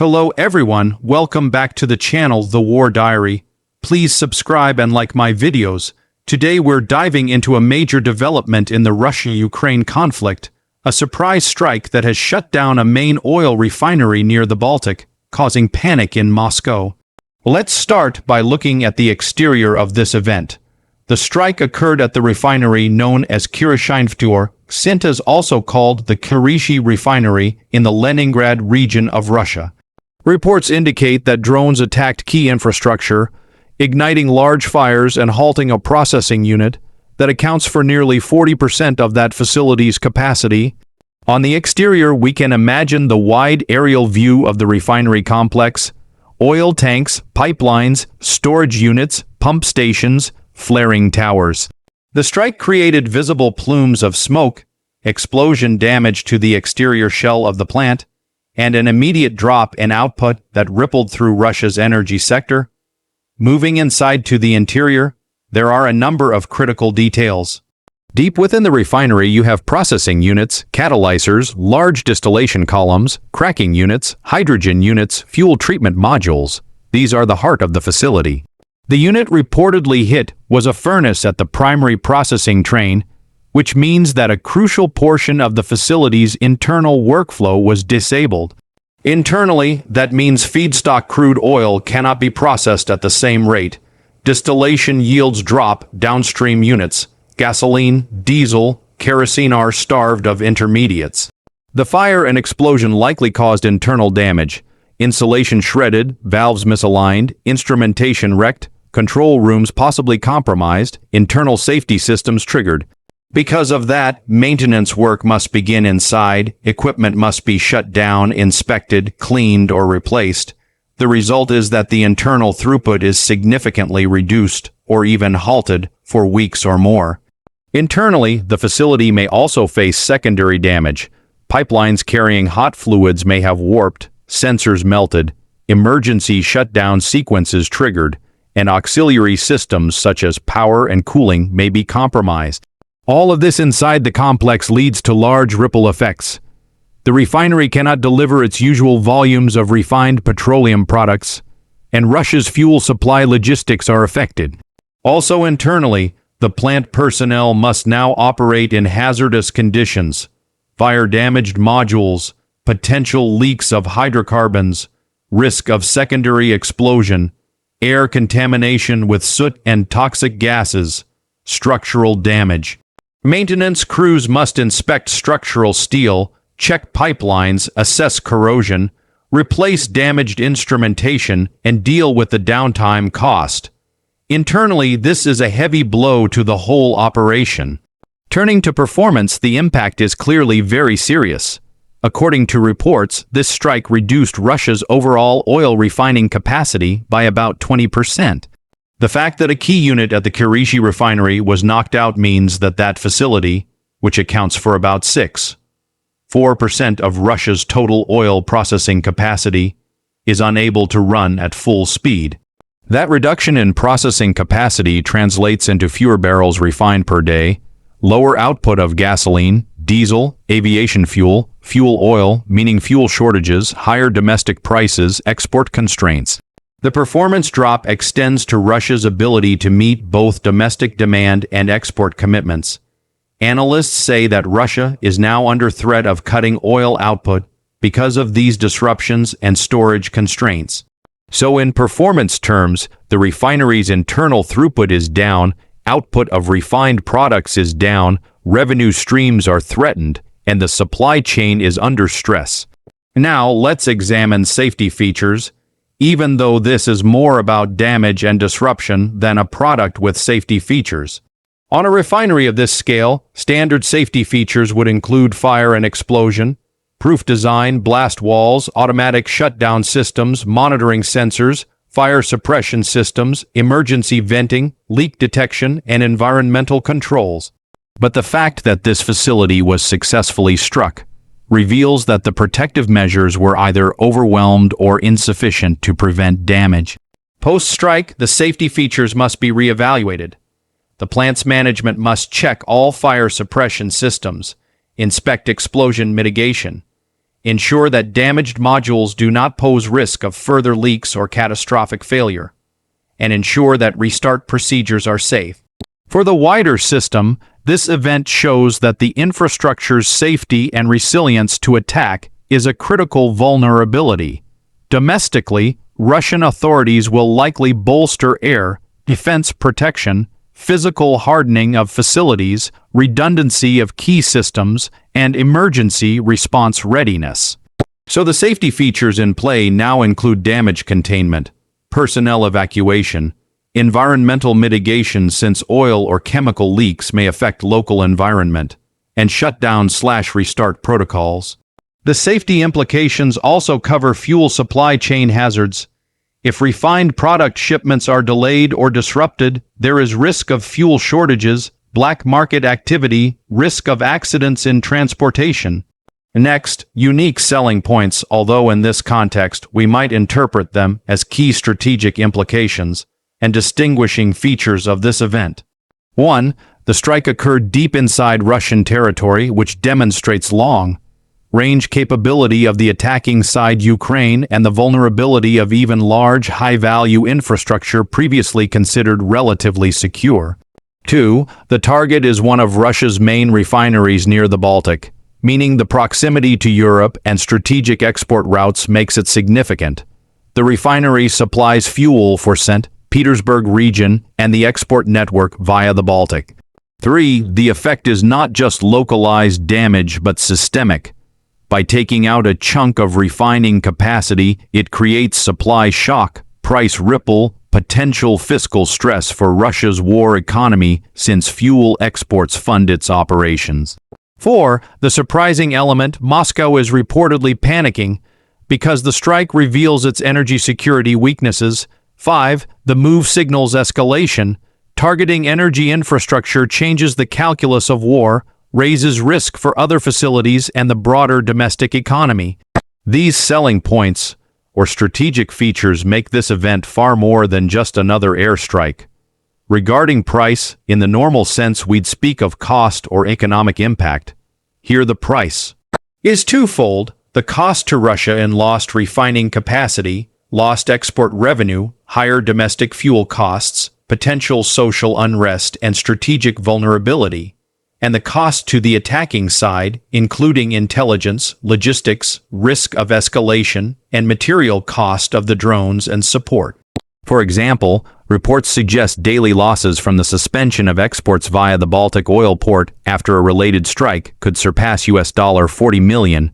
Hello everyone, welcome back to the channel The War Diary. Please subscribe and like my videos. Today we're diving into a major development in the Russia-Ukraine conflict, a surprise strike that has shut down a main oil refinery near the Baltic, causing panic in Moscow. Let's start by looking at the exterior of this event. The strike occurred at the refinery known as Kirishynftur. Sint is also called the Kirishi refinery in the Leningrad region of Russia. Reports indicate that drones attacked key infrastructure, igniting large fires and halting a processing unit that accounts for nearly 40% of that facility's capacity. On the exterior, we can imagine the wide aerial view of the refinery complex: oil tanks, pipelines, storage units, pump stations, flaring towers. The strike created visible plumes of smoke, explosion damage to the exterior shell of the plant, and an immediate drop in output that rippled through Russia's energy sector. Moving inside to the interior, there are a number of critical details. Deep within the refinery, you have processing units, catalyzers, large distillation columns, cracking units, hydrogen units, fuel treatment modules. These are the heart of the facility. The unit reportedly hit was a furnace at the primary processing train, which means that a crucial portion of the facility's internal workflow was disabled. Internally, that means feedstock crude oil cannot be processed at the same rate. Distillation yields drop downstream units. Gasoline, diesel, kerosene are starved of intermediates. The fire and explosion likely caused internal damage. Insulation shredded, valves misaligned, instrumentation wrecked, control rooms possibly compromised, internal safety systems triggered. Because of that, maintenance work must begin inside, equipment must be shut down, inspected, cleaned, or replaced. The result is that the internal throughput is significantly reduced, or even halted, for weeks or more. Internally, the facility may also face secondary damage. Pipelines carrying hot fluids may have warped, sensors melted, emergency shutdown sequences triggered, and auxiliary systems such as power and cooling may be compromised. All of this inside the complex leads to large ripple effects. The refinery cannot deliver its usual volumes of refined petroleum products, and Russia's fuel supply logistics are affected. Also internally, the plant personnel must now operate in hazardous conditions: fire-damaged modules, potential leaks of hydrocarbons, risk of secondary explosion, air contamination with soot and toxic gases, structural damage. Maintenance crews must inspect structural steel, check pipelines, assess corrosion, replace damaged instrumentation, and deal with the downtime cost. Internally, this is a heavy blow to the whole operation. Turning to performance, the impact is clearly very serious. According to reports, this strike reduced Russia's overall oil refining capacity by about 20%. The fact that a key unit at the Kirishi refinery was knocked out means that that facility, which accounts for about 4% of Russia's total oil processing capacity, is unable to run at full speed. That reduction in processing capacity translates into fewer barrels refined per day, lower output of gasoline, diesel, aviation fuel, fuel oil, meaning fuel shortages, higher domestic prices, export constraints. The performance drop extends to Russia's ability to meet both domestic demand and export commitments. Analysts say that Russia is now under threat of cutting oil output because of these disruptions and storage constraints. So in performance terms, the refinery's internal throughput is down, output of refined products is down, revenue streams are threatened, and the supply chain is under stress. Now let's examine safety features. Even though this is more about damage and disruption than a product with safety features. On a refinery of this scale, standard safety features would include fire and explosion, proof design, blast walls, automatic shutdown systems, monitoring sensors, fire suppression systems, emergency venting, leak detection, and environmental controls. But the fact that this facility was successfully struck reveals that the protective measures were either overwhelmed or insufficient to prevent damage. Post-strike, the safety features must be reevaluated. The plant's management must check all fire suppression systems, inspect explosion mitigation, Ensure that damaged modules do not pose risk of further leaks or catastrophic failure, and ensure that restart procedures are safe. For the wider system, this event shows that the infrastructure's safety and resilience to attack is a critical vulnerability. Domestically, Russian authorities will likely bolster air defense protection, physical hardening of facilities, redundancy of key systems, and emergency response readiness. So the safety features in play now include damage containment, personnel evacuation, environmental mitigation since oil or chemical leaks may affect local environment, and shutdown/restart protocols. The safety implications also cover fuel supply chain hazards. If refined product shipments are delayed or disrupted, there is risk of fuel shortages, black market activity, risk of accidents in transportation. Next, unique selling points, although in this context we might interpret them as key strategic implications and distinguishing features of this event. 1. The strike occurred deep inside Russian territory, which demonstrates long-range capability of the attacking side Ukraine and the vulnerability of even large, high-value infrastructure previously considered relatively secure. 2. The target is one of Russia's main refineries near the Baltic, meaning the proximity to Europe and strategic export routes makes it significant. The refinery supplies fuel for St. Petersburg region and the export network via the Baltic. 3. The effect is not just localized damage but systemic. By taking out a chunk of refining capacity, it creates supply shock, price ripple, potential fiscal stress for Russia's war economy since fuel exports fund its operations. 4. The surprising element, Moscow is reportedly panicking because the strike reveals its energy security weaknesses. 5. The move signals escalation. Targeting energy infrastructure changes the calculus of war, raises risk for other facilities and the broader domestic economy. These selling points, or strategic features, make this event far more than just another airstrike. Regarding price, in the normal sense we'd speak of cost or economic impact. Here the price is twofold: the cost to Russia in lost refining capacity, lost export revenue, higher domestic fuel costs, potential social unrest and strategic vulnerability, and the cost to the attacking side, including intelligence, logistics, risk of escalation, and material cost of the drones and support. For example, reports suggest daily losses from the suspension of exports via the Baltic oil port after a related strike could surpass $40 million.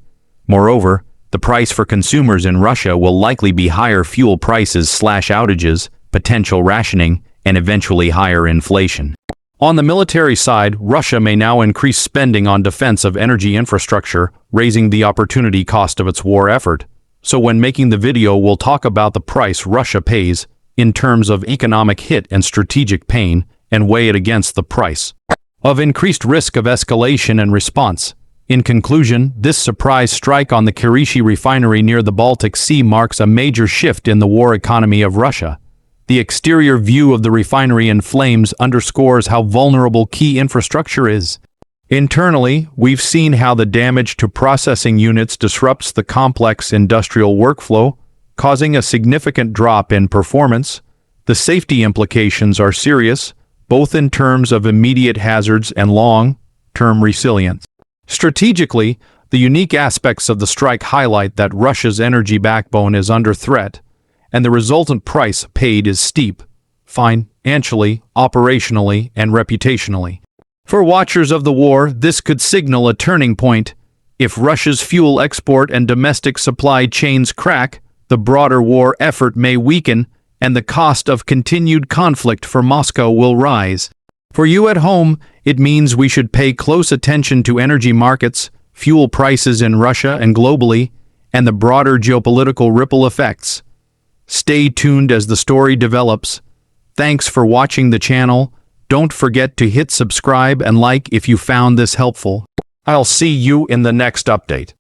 Moreover, the price for consumers in Russia will likely be higher fuel prices/outages, potential rationing, and eventually higher inflation. On the military side, Russia may now increase spending on defense of energy infrastructure, raising the opportunity cost of its war effort. So when making the video, we'll talk about the price Russia pays in terms of economic hit and strategic pain, and weigh it against the price of increased risk of escalation and response. In conclusion, this surprise strike on the Kirishi refinery near the Baltic Sea marks a major shift in the war economy of Russia. The exterior view of the refinery in flames underscores how vulnerable key infrastructure is. Internally, we've seen how the damage to processing units disrupts the complex industrial workflow, causing a significant drop in performance. The safety implications are serious, both in terms of immediate hazards and long-term resilience. Strategically, the unique aspects of the strike highlight that Russia's energy backbone is under threat, and the resultant price paid is steep, financially, operationally, and reputationally. For watchers of the war, this could signal a turning point. If Russia's fuel export and domestic supply chains crack, the broader war effort may weaken, and the cost of continued conflict for Moscow will rise. For you at home, it means we should pay close attention to energy markets, fuel prices in Russia and globally, and the broader geopolitical ripple effects. Stay tuned as the story develops. Thanks for watching the channel. Don't forget to hit subscribe and like if you found this helpful. I'll see you in the next update.